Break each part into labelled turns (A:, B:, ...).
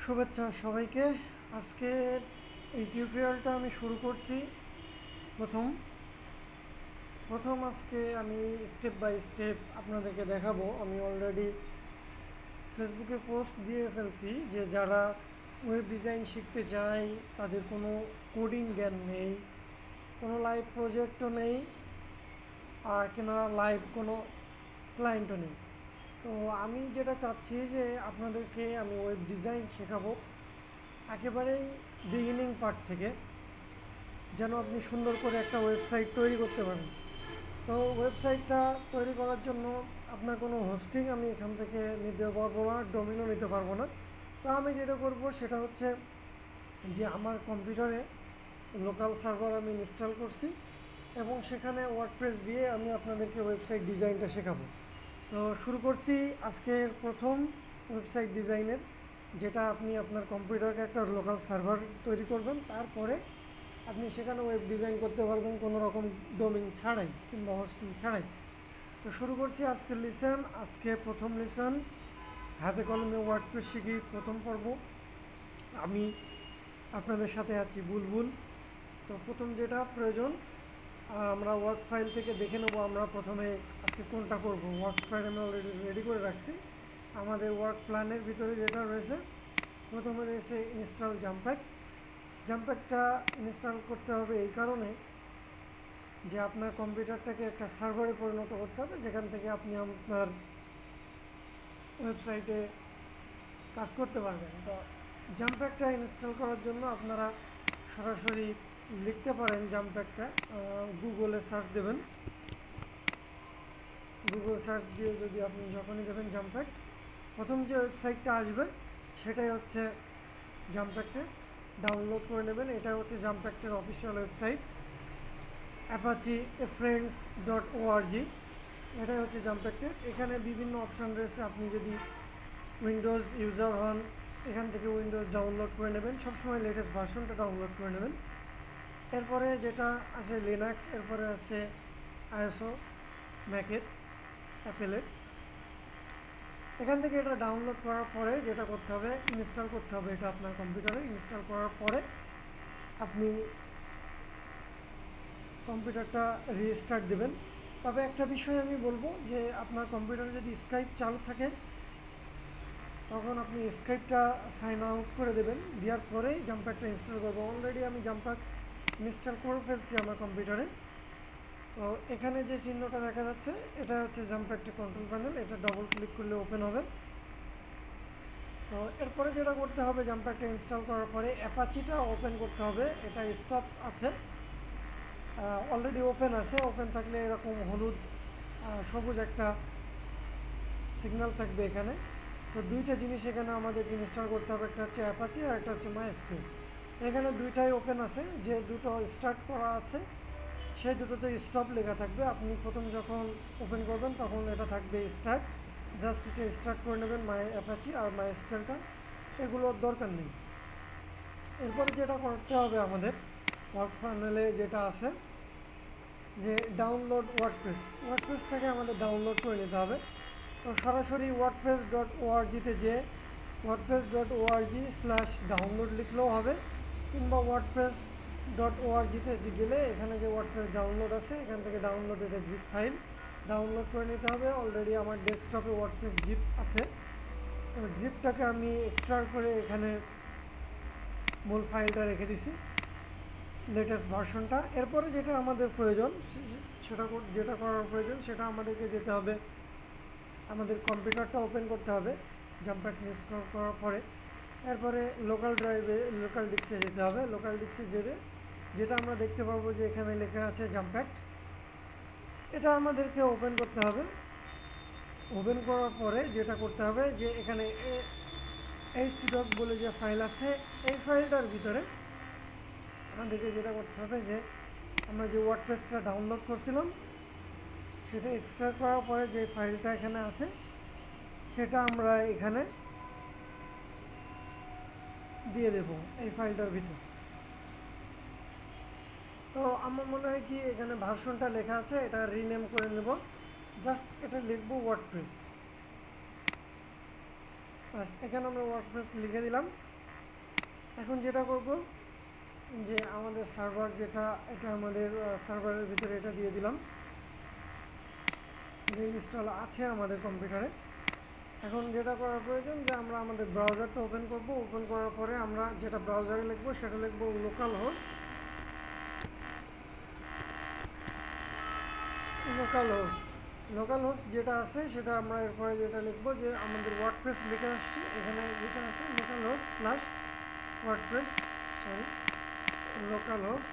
A: শুভেচ্ছা সবাইকে। আজকের এই টিউটোরিয়ালটা আমি শুরু করছি। প্রথম প্রথম আজকে আমি স্টেপ বাই স্টেপ আপনাদেরকে দেখাবো। আমি অলরেডি ফেসবুকে পোস্ট দিয়ে ফেলছি যে যারা ওয়েব ডিজাইন শিখতে চায়, তাদের কোনো কোডিং জ্ঞান নেই, কোনো লাইভ প্রজেক্টও নেই, আর কিনা লাইভ কোনো ক্লায়েন্টও নেই। তো আমি যেটা চাচ্ছি যে আপনাদেরকে আমি ওয়েব ডিজাইন শেখাবো একেবারেই বিগিনিং পার্ট থেকে, যেন আপনি সুন্দর করে একটা ওয়েবসাইট তৈরি করতে পারেন। তো ওয়েবসাইটটা তৈরি করার জন্য আপনার কোনো হোস্টিং আমি এখান থেকে নিতে পারবো না, ডোমিনও নিতে পারবো না। তো আমি যেটা করব সেটা হচ্ছে যে আমার কম্পিউটারে লোকাল সার্ভার আমি ইনস্টল করছি এবং সেখানে ওয়ার্ডপ্রেস দিয়ে আমি আপনাদেরকে ওয়েবসাইট ডিজাইনটা শেখাবো। তো শুরু করছি আজকের প্রথম ওয়েবসাইট ডিজাইনের, যেটা আপনি আপনার কম্পিউটারকে একটা লোকাল সার্ভার তৈরি করবেন, তারপরে আপনি সেখানে ওয়েব ডিজাইন করতে পারবেন কোনো রকম ডোমেইন ছাড়াই কিংবা হোস্টিং ছাড়াই। তো শুরু করছি আজকের লিসন। আজকে প্রথম লিসন, হাতে কলমে ওয়ার্ডপ্রেস শিখি, প্রথম পর্ব। আমি আপনাদের সাথে আছি বুলবুল। তো প্রথম যেটা প্রয়োজন, আমরা ওয়ার্ক ফাইল থেকে দেখে নেব আমরা প্রথমে আজকে কোনটা করব। ওয়ার্ক ফাইল আমি অলরেডি রেডি করে রাখছি। আমাদের ওয়ার্ক প্ল্যানের ভিতরে যেটা রয়েছে, প্রথমে রয়েছে ইনস্টল জাম্প্যাক। জাম্প্যাকটা ইনস্টল করতে হবে এই কারণে যে আপনার কম্পিউটারটাকে একটা সার্ভারে পরিণত করতে হবে, যেখান থেকে আপনি আপনার ওয়েবসাইটে কাজ করতে পারবেন। তো জাম্প্যাকটা ইনস্টল করার জন্য আপনারা সরাসরি লিখতে পারেন জাম্প্যাকটা, গুগলে সার্চ দেবেন। গুগল সার্চ দিয়ে যদি আপনি যখনই দেবেন জাম্প্যাক, প্রথম যে ওয়েবসাইটটা আসবে সেটাই হচ্ছে জাম্প্যাকটা। ডাউনলোড করে নেবেন। এটা হচ্ছে জাম্প্যাকটের অফিসিয়াল ওয়েবসাইট, apache.friends.org। এটাই হচ্ছে জাম্প্যাকটের। এখানে বিভিন্ন অপশান রয়েছে। আপনি যদি উইন্ডোজ ইউজার হন, এখান থেকে উইন্ডোজ ডাউনলোড করে নেবেন, সবসময় লেটেস্ট ভার্সনটা ডাউনলোড করে নেবেন। এরপরে যেটা আছে লিনাক্স, এরপরে আছে আইএসও, ম্যাকের, অ্যাপেলের। এখান থেকে এটা ডাউনলোড করার পরে যেটা করতে হবে, ইনস্টল করতে হবে এটা আপনার কম্পিউটারে। ইনস্টল করার পরে আপনি কম্পিউটারটা রিস্টার্ট দেবেন। তবে একটা বিষয় আমি বলবো যে আপনার কম্পিউটারে যদি স্কাইপ চালু থাকে, তখন আপনি স্কাইপটা সাইন আউট করে দেবেন, দেওয়ার পরেই জাম্প্যাকটা ইনস্টল করবো। অলরেডি আমি জাম্প্যাক ইনস্টল করে ফেলছি আমার কম্পিউটারে। তো এখানে যে চিহ্নটা দেখা যাচ্ছে এটা হচ্ছে জাম্প্যাকটের কন্ট্রোল প্যানেল। এটা ডবল ক্লিক করলে ওপেন হবে। তো এরপরে যেটা করতে হবে, জাম্প্যাকটা ইনস্টল করার পরে অ্যাপাচিটা ওপেন করতে হবে। এটা স্টপ আছে, অলরেডি ওপেন আছে। ওপেন থাকলে এরকম হলুদ সবুজ একটা সিগন্যাল থাকবে এখানে। তো দুইটা জিনিস এখানে আমাদের ইনস্টল করতে হবে, একটা হচ্ছে অ্যাপাচি আর একটা হচ্ছে মাইস্কুয়েল। এখানে দুইটাই ওপেন আছে। যে দুটো স্টার্ট করা আছে সেই দুটোতে স্টপ লেখা থাকবে। আপনি প্রথম যখন ওপেন করবেন তখন এটা থাকবে স্টার্ট, জাস্ট এটা স্টার্ট করে নেবেন মাই অ্যাপাচি আর মাইস্কুয়েলটা, এগুলোর দরকার নেই। এরপরে যেটা করতে হবে আমাদের ওয়ার্ক প্যানেলে যেটা আছে যে ডাউনলোড ওয়ার্ডপ্রেস, ওয়ার্ডপ্রেসটাকে আমাদের ডাউনলোড করে নিতে হবে। তো সরাসরি wordpress.org-তে যে wordpress.org/ডাউনলোড লিখলেও হবে, কিংবা wordpress.org-তে গেলে এখানে যে ওয়ার্ডপ্রেস ডাউনলোড আছে এখান থেকে ডাউনলোড এটা জিপ ফাইল ডাউনলোড করে নিতে হবে। অলরেডি আমার ডেস্কটপে ওয়ার্ডপ্রেস জিপ আছে। জিপটাকে আমি এক্সট্রাক্ট করে এখানে মূল ফাইলটা রেখে দিছি, লেটেস্ট ভার্সনটা। এরপরে যেটা আমাদের প্রয়োজন যেটা করার প্রয়োজন সেটা আমাদেরকে যেতে হবে, আমাদের কম্পিউটারটা ওপেন করতে হবে জাম্প্যাক ইনস্টল করার পরে। এরপরে লোকাল ড্রাইভে লোকাল ডিস্কে যেতে হবে। লোকাল ডিস্কে যেটা আমরা দেখতে পাবো যে এখানে লেখা আছে জাম্প্যাক, এটা আমাদেরকে ওপেন করতে হবে। ওপেন করার পরে যেটা করতে হবে যে এখানে htdoc বলে যে ফাইল আছে, এই ফাইলটার ভিতরে আমাদেরকে যেটা করতে হবে যে আমরা যে ওয়ার্ডপ্রেসটা ডাউনলোড করছিলাম সেটা এক্সট্রাক্ট করার পরে যে ফাইলটা এখানে আছে সেটা আমরা এখানে দিয়ে দেব এই ফাইলটার ভিতর। তো আমার মনে হয় কি এখানে ভার্সনটা লেখা আছে, এটা রিনেম করে নেব। জাস্ট এটা লিখবো ওয়ার্ডপ্রেস, এখানে আমরা ওয়ার্ডপ্রেস লিখে দিলাম। এখন যেটা করব যে আমাদের সার্ভার যেটা, এটা আমাদের সার্ভারের ভিতরে এটা দিয়ে দিলাম, যে ইনস্টল আছে আমাদের কম্পিউটারে। এখন যেটা করার প্রয়োজন যে আমরা আমাদের ব্রাউজারটা ওপেন করব। ওপেন করার পরে আমরা যেটা ব্রাউজারে লিখবো সেটা লিখবো লোকাল হোস্ট। লোকাল হোস্ট যেটা আছে সেটা আমরা এরপরে যেটা লিখবো যে আমাদের ওয়ার্ডপ্রেস লিখে আসছি, এখানে যেটা আছে local host slash WordPress, sorry local host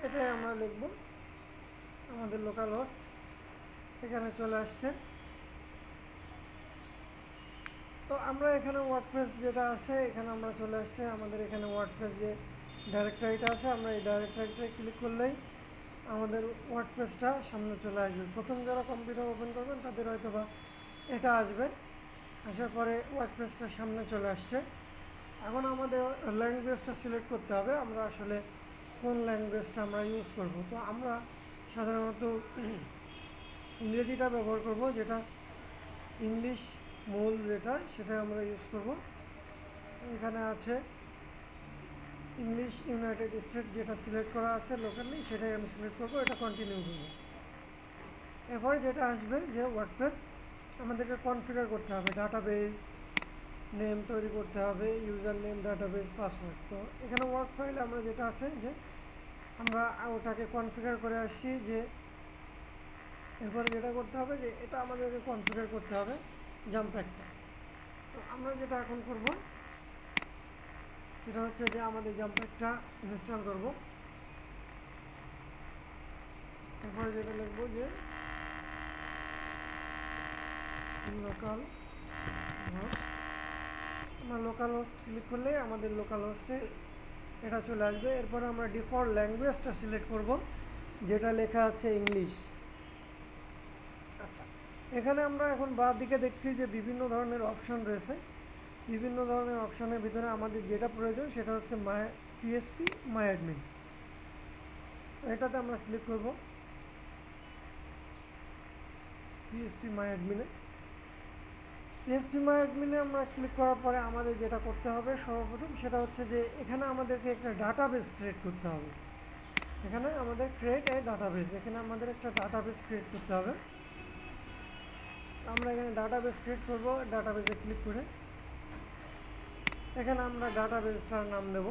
A: এটাই আমরা লিখব। আমাদের লোকাল হোস্ট এখানে চলে আসছে। তো আমরা এখানে ওয়ার্ডপ্রেস যেটা আছে এখানে আমরা চলে আসছে, আমাদের এখানে ওয়ার্ডপ্রেস যে ডাইরেক্টরিটা আছে আমরা এই ডাইরেক্টরিতে ক্লিক করলেই আমাদের ওয়ার্ডপ্রেসটা সামনে চলে আসবে। প্রথম যারা কম্পিউটার ওপেন করবেন তাদের হয়তো বা এটা আসবে, আসার পরে ওয়ার্ডপ্রেসটা সামনে চলে আসছে। এখন আমাদের ল্যাঙ্গুয়েজটা সিলেক্ট করতে হবে, আমরা আসলে কোন ল্যাঙ্গুয়েজটা আমরা ইউজ করব। তো আমরা সাধারণত ইংরেজিটা ব্যবহার করব, যেটা ইংলিশ মূল যেটা সেটা আমরা ইউজ করব। এখানে আছে ইংলিশ ইউনাইটেড স্টেট, যেটা সিলেক্ট করা আছে লোকালি সেটাই আমি সিলেক্ট করব, এটা কন্টিনিউ করব। এরপরে যেটা আসবে যে ওয়ার্ডপ্রেস আমাদেরকে কনফিগার করতে হবে, ডাটাবেস নেম তৈরি করতে হবে, ইউজার নেম, ডাটাবেস, পাসওয়ার্ড। তো এখানে ওয়ার্ক ফাইলে আমরা যেটা আছে যে আমরা ওটাকে কনফিগার করে আসছি, যে এরপরে যেটা করতে হবে যে এটা আমাদেরকে কনফিগার করতে হবে জাম্প প্যাকটা। তো আমরা যেটা এখন করব সেটা হচ্ছে যে আমাদের জাম্প প্যাকটা ইনস্টল করব। এরপরে যেটা লিখবো যে লোকাল হোস্ট, আমরা লোকাল হোস্ট ক্লিক করলে আমাদের লোকাল হোস্টে এটা চলে আসবে। এরপরে আমরা ডিফল্ট ল্যাঙ্গুয়েজটা সিলেক্ট করব, যেটা লেখা আছে ইংলিশ। আচ্ছা, এখানে আমরা এখন বাঁ দিকে দেখছি যে বিভিন্ন ধরনের অপশন রয়েছে। বিভিন্ন ধরনের অপশনের ভিতরে আমাদের যেটা প্রয়োজন সেটা হচ্ছে পিএসপি মাই অ্যাডমিন, এটাতে আমরা ক্লিক করব। পিএসপি মাই অ্যাডমিনে আমরা ক্লিক করার পরে আমাদের যেটা করতে হবে সর্বপ্রথম সেটা হচ্ছে যে এখানে আমাদেরকে একটা ডাটাবেস ক্রিয়েট করতে হবে। এখানে আমাদের ক্রিয়েট এ ডাটাবেস, এখানে আমাদের একটা ডাটাবেস ক্রিয়েট করতে হবে। আমরা এখানে ডাটাবেস ক্রিয়েট করব, ডাটাবেসে ক্লিক করে এখানে আমরা ডাটাবেসটার নাম দেব।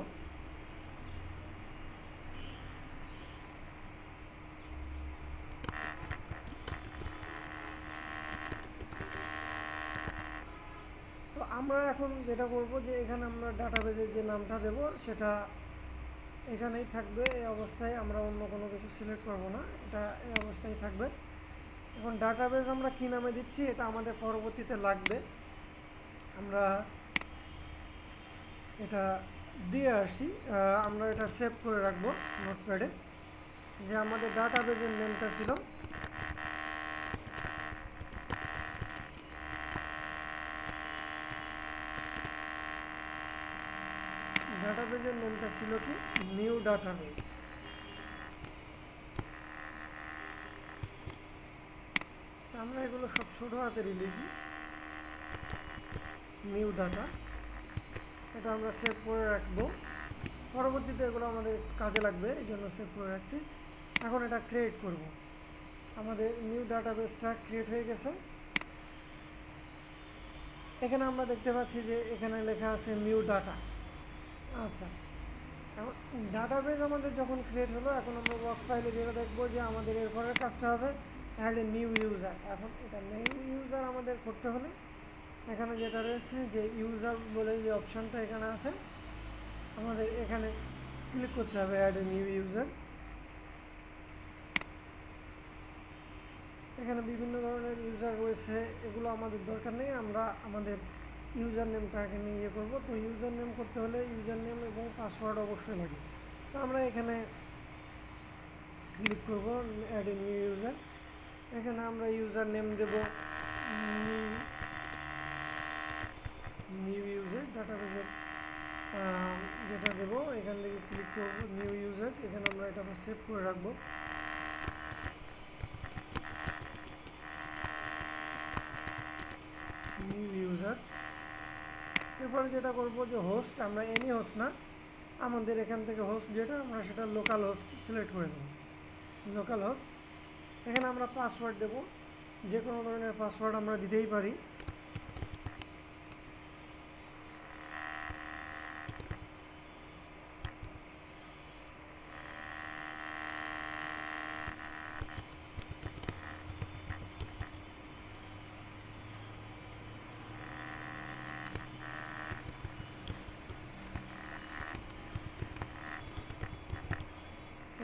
A: তো আমরা এখন যেটা করব যে এখানে আমরা ডাটাবেসের যে নামটা দেব সেটা এখানেই থাকবে, এই অবস্থায় আমরা অন্য কোনো কিছু সিলেক্ট করব না, এটা এই অবস্থায় থাকবে। এখন ডাটাবেস আমরা কী নামে দিচ্ছি এটা আমাদের পরবর্তীতে লাগবে, আমরা এটা দিয়ে আসি। আমরা এটা সেভ করে রাখবো নোটপ্যাডে, যে আমাদের ডাটাবেসের নেমটা ছিল কি নিউ ডাটাবেস। আমরা এগুলো সব ছোট হাতেরই লিখি, নিউ ডাটা, এটা আমরা সেভ করে রাখবো, পরবর্তীতে এগুলো আমাদের কাজে লাগবে এই জন্য সেভ করে রাখছি। এখন এটা ক্রিয়েট করব, আমাদের নিউ ডাটাবেসটা ক্রিয়েট হয়ে গেছে। এখানে আমরা দেখতে পাচ্ছি যে এখানে লেখা আছে নিউ ডাটা। আচ্ছা, এখন ডাটাবেস আমাদের যখন ক্রিয়েট হলো, এখন আমরা ওয়ার্ক ফাইলে যেটা দেখবো যে আমাদের এরপরের কাজটা হবে অ্যাড এ নিউ ইউজার। এখন এটা নিউ ইউজার আমাদের করতে হলে এখানে যেটা রয়েছে যে ইউজার বলে যে অপশানটা এখানে আছে, আমাদের এখানে ক্লিক করতে হবে অ্যাড এ নিউ ইউজার। এখানে বিভিন্ন ধরনের ইউজার রয়েছে, এগুলো আমাদের দরকার নেই, আমরা আমাদের ইউজার নেমটা এখানে ইয়ে করবো। তো ইউজার নেম করতে হলে ইউজার নেম এবং পাসওয়ার্ড অবশ্যই লাগে। তো আমরা এখানে ক্লিক করবো অ্যাড এ নিউ ইউজার, এখানে আমরা ইউজার নেম দেব নিউ ইউজার, ডাটাবেসের যেটা দেবো এখান থেকে ক্লিক করবো নিউ ইউজার, এখানে আমরা এটা সেভ করে রাখবো। এরপরে যেটা করব যে হোস্ট, আমরা এনি হোস্ট না, আমাদের এখান থেকে হোস্ট যেটা আমরা সেটা লোকাল হোস্ট সিলেক্ট করে দেবো। লোকাল হোস্ট, এখানে আমরা পাসওয়ার্ড দেব, যে কোনো ধরনের পাসওয়ার্ড আমরা দিতেই পারি।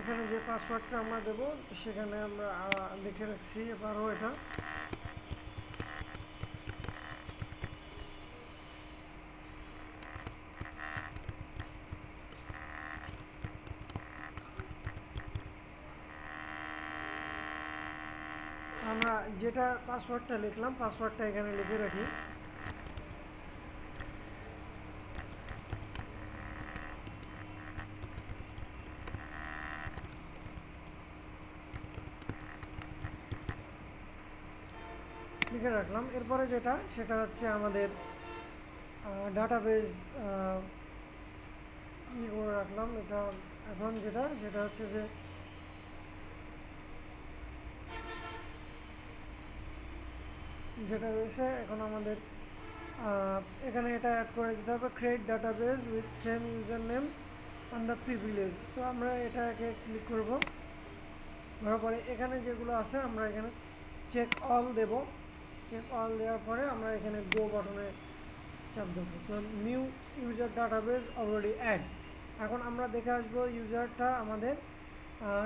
A: এখানে যে পাসওয়ার্ডটা আমরা দেবো সেখানে আমরা লিখে রাখছি, এবারও এটা আমরা যেটা পাসওয়ার্ডটা লিখলাম পাসওয়ার্ডটা এখানে লিখে রাখি। লিখে রাখলাম। এরপরে যেটা সেটা হচ্ছে আমাদের ডাটাবেজ ই করে রাখলাম। এটা এখন যেটা সেটা হচ্ছে যে যেটা রয়েছে এখন আমাদের এখানে এটা অ্যাড করে দিতে হবে, create database with same user name under privilege. তো আমরা এটাকে ক্লিক করব, করার পরে এখানে যেগুলো আছে আমরা এখানে চেক অল দেব। চেক অল দেওয়ার পরে আমরা এখানে গো বাটনে চাপ দেবো। তো new user database already add. এখন আমরা দেখে আসবো ইউজারটা আমাদের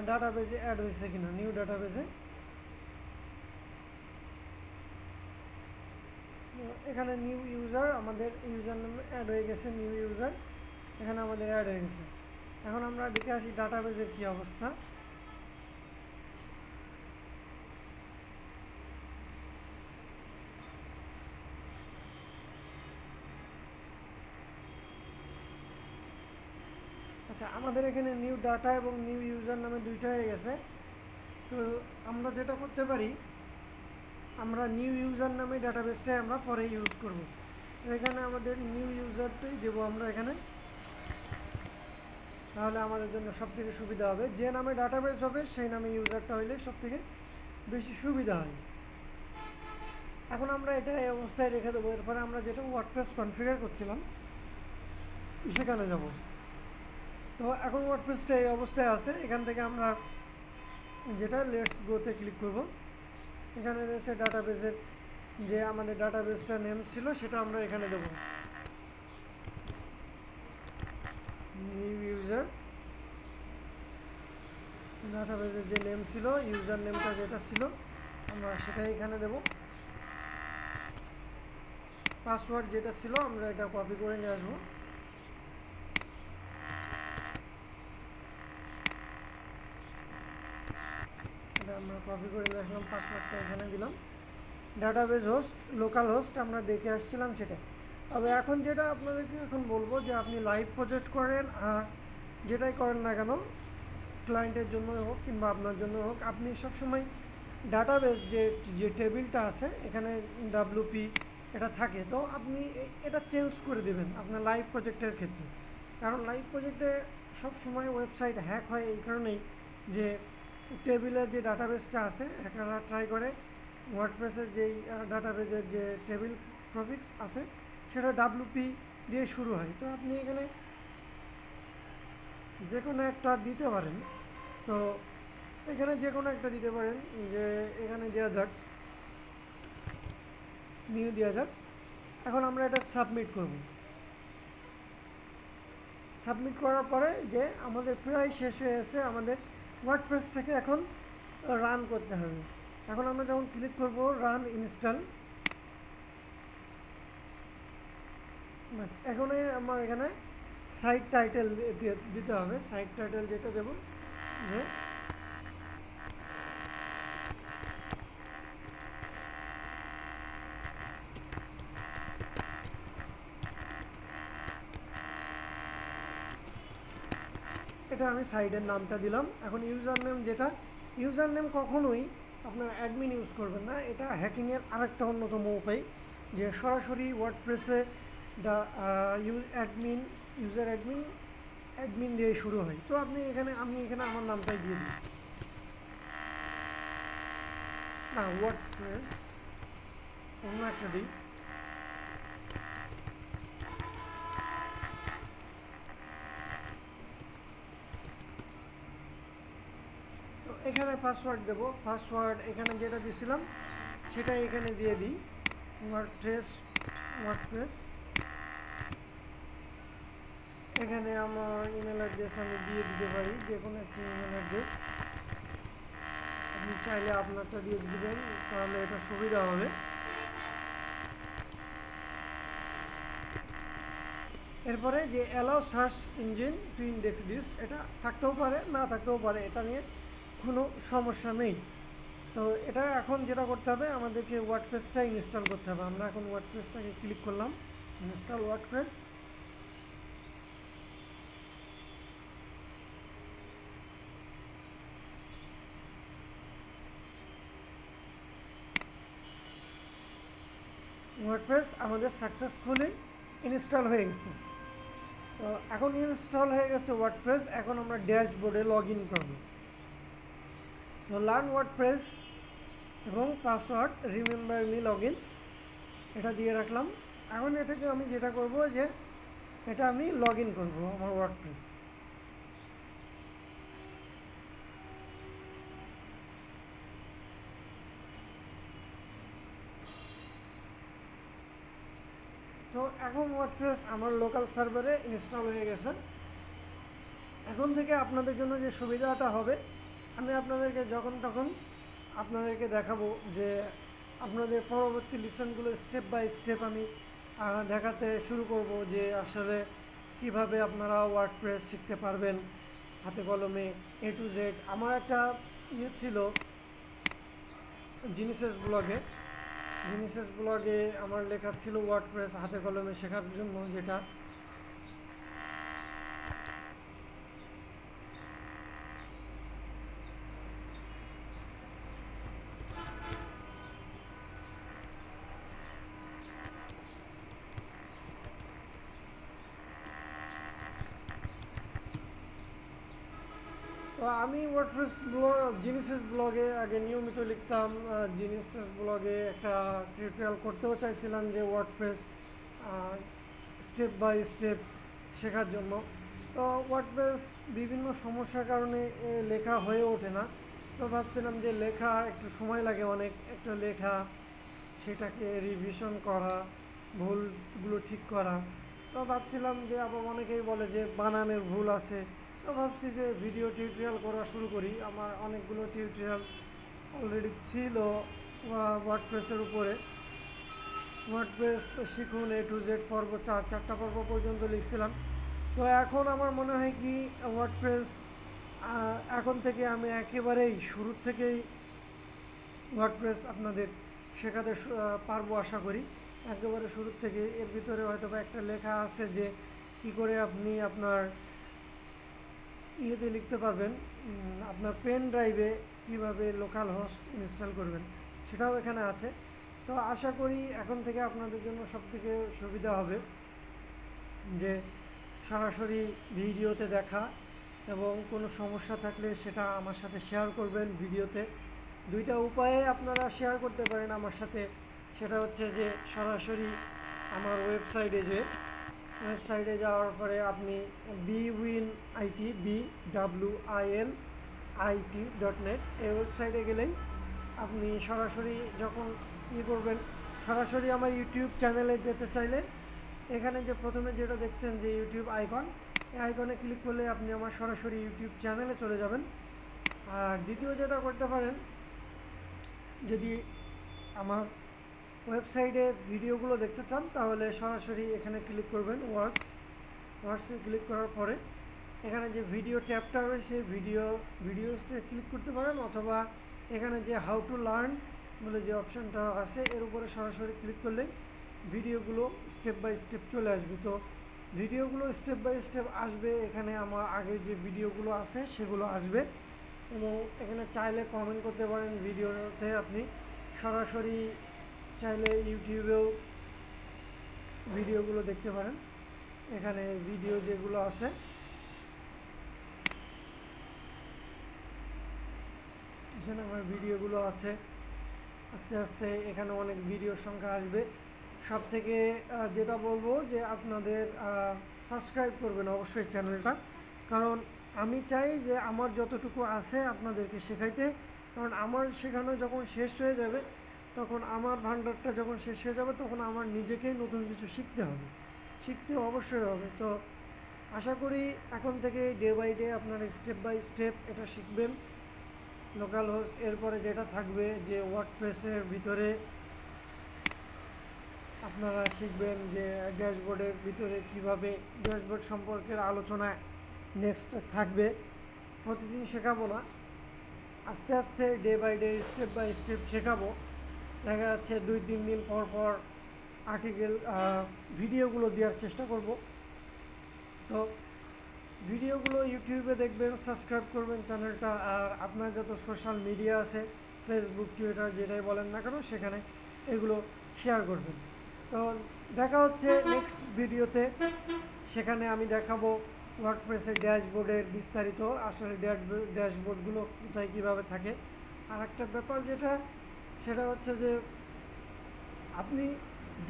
A: ডাটাবেজে অ্যাড হয়েছে কিনা। নিউ ডাটাবেজে এখানে নিউ ইউজার আমাদের ইউজার নেম অ্যাড হয়ে গেছে, নিউ ইউজার এখানে আমাদের অ্যাড হয়ে গেছে। এখন আমরা দেখে আসি ডাটাবেজের কী অবস্থা। আচ্ছা, আমাদের এখানে নিউ ডাটা এবং নিউ ইউজার নামে দুইটা হয়ে গেছে। তো আমরা যেটা করতে পারি, আমরা নিউ ইউজার নামে ডাটাবেসটাই আমরা পরে ইউজ করব। এখানে আমাদের নিউ ইউজারটাই দেবো আমরা এখানে, তাহলে আমাদের জন্য সবথেকে সুবিধা হবে। যে নামে ডাটাবেস হবে সেই নামে ইউজারটা হইলে সবথেকে বেশি সুবিধা হয়। এখন আমরা এটা এই অবস্থায় রেখে দেবো। এরপরে আমরা যেটা ওয়ার্ডপ্রেস কনফিগার করছিলাম সেখানে যাব। তো এখন ওয়ার্ডপ্রেসটা এই অবস্থায় আছে। এখান থেকে আমরা যেটা লেটস গোতে ক্লিক করব। এখানে রয়েছে ডাটাবেসের যে আমাদের ডাটাবেসটা নেম ছিল সেটা আমরা এখানে দেবো, নিউ ইউজার। ডাটাবেসের যে নেম ছিল, ইউজার নেমটা যেটা ছিল আমরা সেটাই এখানে দেব। পাসওয়ার্ড যেটা ছিল আমরা এটা কপি করে নিয়ে আসবো। এটা আমরা কপি করে নিয়ে আসলাম, পাসওয়ার্ডটা এখানে দিলাম। ডাটাবেস হোস্ট, লোকাল হোস্ট আমরা দেখে আসছিলাম সেটা। তবে এখন যেটা আপনাদেরকে এখন বলবো যে আপনি লাইভ প্রজেক্ট করেন আর যেটাই করেন না কেন, ক্লায়েন্টের জন্য হোক কিংবা আপনার জন্য হোক, আপনি সবসময় ডাটাবেস যে যে টেবিলটা আছে এখানে ডাব্লিউপি এটা থাকে, তো আপনি এটা চেঞ্জ করে দেবেন আপনার লাইভ প্রজেক্টের ক্ষেত্রে। কারণ লাইভ প্রজেক্টে সবসময় ওয়েবসাইট হ্যাক হয় এই কারণেই যে টেবিলের যে ডাটাবেসটা আছে এটা ট্রাই করে ওয়ার্ডপ্রেসের যেই ডাটাবেসের যে টেবিল প্রফিক্স আছে সেটা ডাব্লিউপি দিয়ে শুরু হয়। তো আপনি এখানে যে কোনো একটা দিতে পারেন। তো এখানে যে কোনো একটা দিতে পারেন, যে এখানে দেওয়া যাক নিউ দেওয়া যাক। এখন আমরা এটা সাবমিট করব। সাবমিট করার পরে যে আমাদের প্রায় শেষ হয়ে গেছে, আমাদের ওয়ার্ডপ্রেসটাকে এখন রান করতে হবে। এখন আমরা যখন ক্লিক করব রান ইনস্টল, এখন আমার এখানে সাইট টাইটেল দিতে হবে। সাইট টাইটেল যেটা দেব যে এটা আমি সাইটের নামটা দিলাম। এখন ইউজার নেম যেটা, ইউজার নেম কখনোই আপনার অ্যাডমিন ইউজ করবেন না। এটা হ্যাকিংয়ের আরেকটা অন্যতম উপায়, যে সরাসরি ওয়ার্ডপ্রেসে ইউজার অ্যাডমিন দিয়ে শুরু হয়। তো আমি এখানে আমার নামটাই দিয়ে দিই, না ওয়ার্ডপ্রেস অন্য একটা দিই। তো এখানে পাসওয়ার্ড দেব, পাসওয়ার্ড এখানে যেটা দিয়েছিলাম সেটাই এখানে দিয়ে দিই, ওয়ার্ডপ্রেস। এখানে আমার ইমেল অ্যাড্রেস আমি দিয়ে দিতে পারি, যে কোনো একটি ইমেল অ্যাড্রেস। আপনি চাইলে আপনারটা দিয়ে দিবেন, তাহলে এটা সুবিধা হবে। এরপরে যে allow search engine to index this, এটা থাকতেও পারে না থাকতেও পারে, এটা নিয়ে কোনো সমস্যা নেই। তো এটা এখন যেটা করতে হবে, আমাদেরকে ওয়ার্ডপ্রেসটা ইনস্টল করতে হবে। আমরা এখন ওয়ার্ডপ্রেসটাকে ক্লিক করলাম, ইনস্টল ওয়ার্ডপ্রেস। ওয়ার্ডপ্রেস আমাদের সাকসেসফুলি ইনস্টল হয়ে গেছে। তো এখন ইনস্টল হয়ে গেছে ওয়ার্ডপ্রেস, এখন আমরা ড্যাশবোর্ডে লগ ইন করব। তো লার্ন ওয়ার্ডপ্রেস এবং password remember me log in, এটা দিয়ে রাখলাম। এখন এটাকে আমি যেটা করব, যে এটা আমি লগ ইন করবো আমার ওয়ার্ডপ্রেস। তো এখন ওয়ার্ডপ্রেস আমার লোকাল সার্ভারে ইনস্টল হয়ে গেছে। এখন থেকে আপনাদের জন্য যে সুবিধাটা হবে, আমি আপনাদেরকে যখন তখন আপনাদেরকে দেখাবো, যে আপনাদের পরবর্তী লিসনগুলো স্টেপ বাই স্টেপ আমি দেখাতে শুরু করব, যে আসলে কিভাবে আপনারা ওয়ার্ডপ্রেস শিখতে পারবেন হাতে কলমে A to Z। আমার একটা ইয়ে ছিল জিনিসেস ব্লগে আমার লেখা ছিল ওয়ার্ডপ্রেস হাতে কলমে শেখার জন্য, যেটা তো আমি ওয়ার্ডপ্রেস জিনিসেস ব্লগে আগে নিয়মিত লিখতাম। জিনিসেস ব্লগে একটা টিউটোরিয়াল করতেও চাইছিলাম, যে ওয়ার্ডপ্রেস স্টেপ বাই স্টেপ শেখার জন্য। তো ওয়ার্ডপ্রেস বিভিন্ন সমস্যার কারণে লেখা হয়ে ওঠে না। তো ভাবছিলাম যে লেখা একটু সময় লাগে অনেক, একটা লেখা, সেটাকে রিভিশন করা, ভুলগুলো ঠিক করা। তো ভাবছিলাম যে আবার অনেকেই বলে যে বানানের ভুল আছে। তো ভাবছি যে ভিডিও টিউটোরিয়াল করা শুরু করি। আমার অনেকগুলো টিউটোরিয়াল অলরেডি ছিল ওয়ার্ডপ্রেসের উপরে। ওয়ার্ডপ্রেস শিখুন A to Z পর্ব, চারটা পর্ব পর্যন্ত লিখছিলাম। তো এখন আমার মনে হয় কি, ওয়ার্ডপ্রেস এখন থেকে আমি একেবারেই শুরুর থেকেই ওয়ার্ডপ্রেস আপনাদের শেখাতে পারবো আশা করি। একেবারে শুরুর থেকে এর ভিতরে হয়তো বা একটা লেখা আছে যে কী করে আপনি আপনার ইয়েতে লিখতে পারবেন, আপনার পেন ড্রাইভে কীভাবে লোকাল হোস্ট ইনস্টল করবেন, সেটাও এখানে আছে। তো আশা করি এখন থেকে আপনাদের জন্য সবথেকে সুবিধা হবে যে সরাসরি ভিডিওতে দেখা, এবং কোনো সমস্যা থাকলে সেটা আমার সাথে শেয়ার করবেন ভিডিওতে। দুইটা উপায়ে আপনারা শেয়ার করতে পারেন আমার সাথে। সেটা হচ্ছে যে সরাসরি আমার ওয়েবসাইটে যাওয়ার পরে আপনি bwinit.net এই ওয়েবসাইটে গেলেই আপনি সরাসরি যখন করবেন, সরাসরি আমার ইউটিউব চ্যানেলে যেতে চাইলে এখানে যে প্রথমে যেটা দেখছেন যে ইউটিউব আইকন, এই আইকনে ক্লিক করলে আপনি আমার সরাসরি ইউটিউব চ্যানেলে চলে যাবেন। আর দ্বিতীয় যেটা করতে পারেন, যদি আমার ওয়েবসাইটে ভিডিওগুলো দেখতে চান, তাহলে সরাসরি এখানে ক্লিক করবেন ওয়ার্কসে ক্লিক করার পরে এখানে যে ভিডিও ট্যাবটা রয়েছে ভিডিওসে ক্লিক করতে পারেন, অথবা এখানে যে হাউ টু লার্ন বলে যে অপশানটা আছে এর উপরে সরাসরি ক্লিক করলে ভিডিওগুলো স্টেপ বাই স্টেপ চলে আসবে। তো ভিডিওগুলো স্টেপ বাই স্টেপ আসবে, এখানে আমার আগে যে ভিডিওগুলো আছে সেগুলো আসবে, এবং এখানে চাইলে কমেন্ট করতে পারেন ভিডিওতে। আপনি সরাসরি চাইলে ইউটিউবেও ভিডিওগুলো দেখতে পারেন। এখানে ভিডিও যেগুলো আছে এখানে আমার ভিডিওগুলো আছে। আস্তে আস্তে এখানে অনেক ভিডিওর সংখ্যা আসবে। সব থেকে যেটা বলবো যে আপনাদের সাবস্ক্রাইব করবেন অবশ্যই চ্যানেলটা, কারণ আমি চাই যে আমার যতটুকু আছে আপনাদেরকে শেখাইতে। কারণ আমার শেখানো যখন শেষ হয়ে যাবে, তখন আমার ভান্ডারটা যখন শেষ হয়ে যাবে, তখন আমার নিজেকেই নতুন কিছু শিখতে হবে, শিখতে অবশ্যই হবে। তো আশা করি এখন থেকে ডে বাই ডে আপনারা স্টেপ বাই স্টেপ এটা শিখবেন। লোকাল হোস্ট, এরপরে যেটা থাকবে যে ওয়ার্ডপ্রেসের ভিতরে আপনারা শিখবেন যে ড্যাশবোর্ডের ভিতরে কিভাবে ড্যাশবোর্ড সম্পর্কের আলোচনা নেক্সট থাকবে। প্রতিদিন শেখাবো না, আস্তে আস্তে day by day step by step শেখাবো। দেখা যাচ্ছে 2-3 দিন পর পর আর্টিকেল ভিডিওগুলো দেওয়ার চেষ্টা করব। তো ভিডিওগুলো ইউটিউবে দেখবেন, সাবস্ক্রাইব করবেন চ্যানেলটা, আর আপনার যত সোশ্যাল মিডিয়া আছে ফেসবুক, টুইটার, যেটাই বলেন না কেন, সেখানে এগুলো শেয়ার করবেন। তো দেখা হচ্ছে নেক্সট ভিডিওতে। সেখানে আমি দেখাবো ওয়ার্ডপ্রেসের ড্যাশবোর্ডের বিস্তারিত, আসলে ড্যাশবোর্ডগুলো কোথায় কীভাবে থাকে। আর একটা ব্যাপার যেটা, সেটা হচ্ছে যে আপনি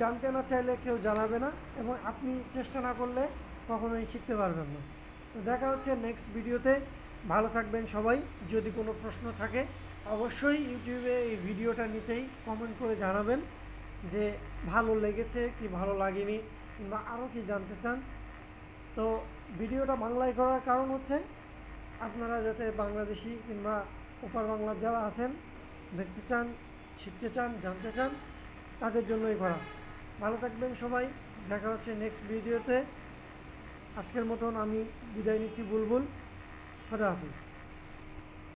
A: জানতে না চাইলে কেউ জানাবে না, এবং আপনি চেষ্টা না করলে কখনোই শিখতে পারবেন না। তো দেখা হচ্ছে নেক্সট ভিডিওতে। ভালো থাকবেন সবাই। যদি কোনো প্রশ্ন থাকে অবশ্যই ইউটিউবে এই ভিডিওটার নিচেই কমেন্ট করে জানাবেন যে ভালো লেগেছে কি ভালো লাগেনি, কিংবা আরও কি জানতে চান। তো ভিডিওটা বাংলায় করার কারণ হচ্ছে আপনারা যাতে বাংলাদেশি কিংবা ওপার বাংলার যারা আছেন, দেখতে চান, শিখতে চান, জানতে চান, তাদের জন্যই করা। ভালো থাকবেন সবাই। দেখা হচ্ছে নেক্সট ভিডিওতে। আজকের মতন আমি বিদায় নিচ্ছি। বুলবুল, খোদা হাফিজ।